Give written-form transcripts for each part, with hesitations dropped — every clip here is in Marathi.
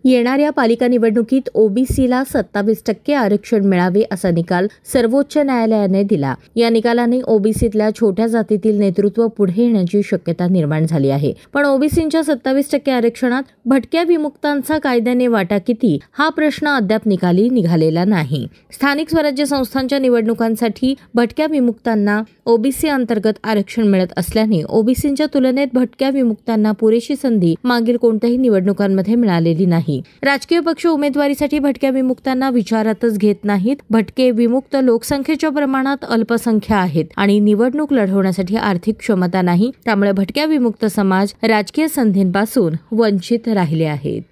येणाऱ्या पालिका निवडणुकीत ओबीसीला 27% आरक्षण मिळावे असा निकाल सर्वोच्च न्यायालयाने दिला। या निकालाने ओबीसीतल्या छोट्या जातीतील नेतृत्व पुढे येण्याची शक्यता निर्माण झाली आहे। पण ओबीसींच्या 27% आरक्षणात भटक्या विमुक्तांचा कायद्याने वाटा किती हा प्रश्न अद्याप निकाली निघालेला नाही। स्थानिक स्वराज्य संस्थांच्या निवडणुकांसाठी भटक्या विमुक्तांना ओबीसी अंतर्गत आरक्षण मिळत असल्याने ओबीसींच्या तुलनेत भटक्या विमुक्तांना पुरेशी संधी मागील कोणत्याही निवडणुकांमध्ये मिळालेली नाही। राजकीय पक्ष उमेदवारीसाठी भटक्या विमुक्तांना विचारातच घेत नाहीत। भटके विमुक्त लोकसंख्येच्या प्रमाणात अल्पसंख्या आहेत आणि निवडणूक लढवण्यासाठी आर्थिक क्षमता नाही। त्यामुळे भटक्या विमुक्त समाज राजकीय संधींपासून वंचित राहिले आहेत।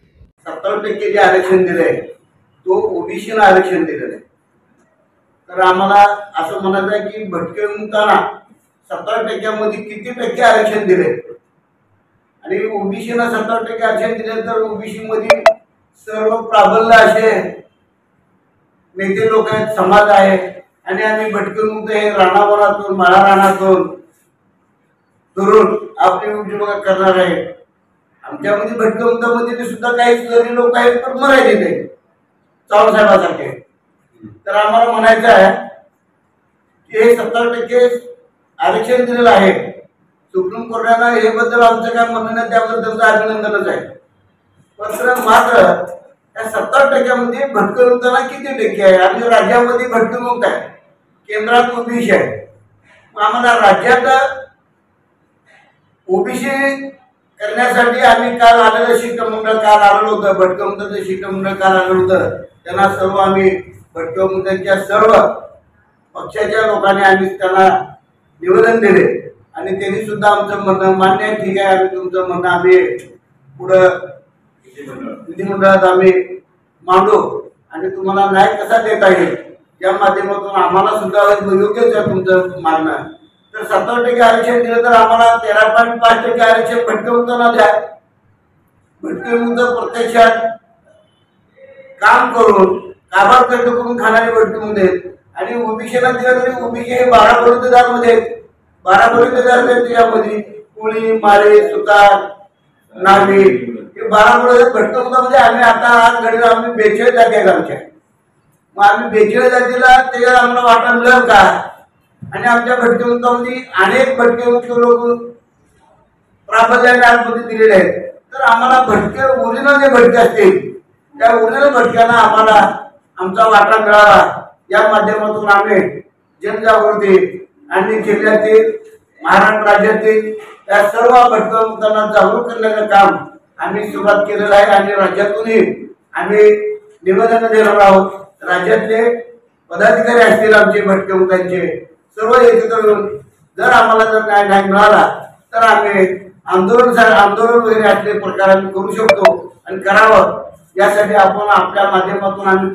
70% जे आरक्षण दिले तो ओबीसीला आरक्षण दिलेलं आहे। तर आम्हाला असं म्हणायचं आहे की भटके विमुक्तांना 70% मध्ये किती टक्के आरक्षण दिले आणि ओबीसीला 70% आरक्षण दिले तर ओबीसी मध्ये सर्व प्राबल्य असे नेते लोक आहेत, समाज आहे आणि आम्ही भटके विमुक्त हे रानावरातून माळा रानातून दुरून आपली उद्योग करणार आहे। आमच्यामध्ये भटके विमुक्तांमध्ये सुद्धा काही गरीब लोक आहेत पण मराठी ते चव्हाण साहेबांसारखे। तर आम्हाला म्हणायचं आहे की हे 70% आरक्षण दिलेलं आहे। सुप्रीम कोर्टानं हे बद्दल आमचं काय म्हणणं नाही, त्याबद्दलचं अभिनंदनच आहे। पण मात्र या 70% मध्ये भटके विमुक्तांना किती टक्के आहे? आम्ही राज्यामध्ये भटके विमुक्त आहे, केंद्रात ओबीसी आहे। आम्हाला राज्यात ओबीसी करण्यासाठी आम्ही काल आलेलं शिष्टमंडळ काल आलेलं होतं, भटके विमुक्तांचं शिष्टमंडळ काल आलेलं होतं। त्यांना सर्व आम्ही भटके विमुक्तांच्या सर्व पक्षाच्या लोकांनी आम्ही त्यांना निवेदन दिले आणि त्यांनी सुद्धा आमचं म्हणणं मान्य आहे, ठीक आहे आम्ही तुमचं म्हणणं आम्ही पुढं विधिमंडळात आम्ही मांडू आणि तुम्हाला न्याय कसा देता येईल या माध्यमातून आम्हाला सुद्धा योग्यच आहे तुमचं मागणं। तर 70% आरक्षण दिलं तर आम्हाला 13.5% आरक्षण भटके विमुक्तांना द्या। भटके विमुक्त प्रत्यक्षात काम करून काबार खर्च करून खाणारे भटके विमुक्त आहेत आणि ओबीसीला दिलं तरी ओबीसी हे 12 बलुतेदार मध्ये 12 बलुतेदार त्याच्यामध्ये कोळी, माळे, सुतार, नावी हे 12 बलुतेदार भटके विमुक्तांमध्ये आम्ही आता आज घडीला आम्ही 42 जाती आहेत आमच्या। मग आम्ही 42 जातीला त्याच्यात आम्हाला वाटा मिळेल का? आणि आमच्या भटके विमुक्तांमध्ये अनेक भटके विमुक्त लोक प्राबल्याने आतमध्ये दिलेले आहेत। तर आम्हाला भटके ओरिजिनल जे भटके असतील त्या ओरिजिनल भटक्यांना आम्हाला आमचा वाटा मिळावा या माध्यमातून आम्ही जनजागृती आणि जिल्ह्यातील महाराष्ट्र राज्यातील या सर्व भटके विमुक्तांना जागरूक करण्याचं काम आम्ही सुरुवात केलेलं आहे आणि राज्यातूनही आम्ही निवेदन देणार आहोत। राज्यातले पदाधिकारी असतील आमचे भटके विमुक्तांचे सर्व एकत्र येऊन जर आम्हाला जर न्याय नाही मिळाला तर आम्ही आंदोलन वगैरे असले प्रकार आम्ही करू शकतो आणि करावं यासाठी आपण आपल्या माध्यमातून आम्ही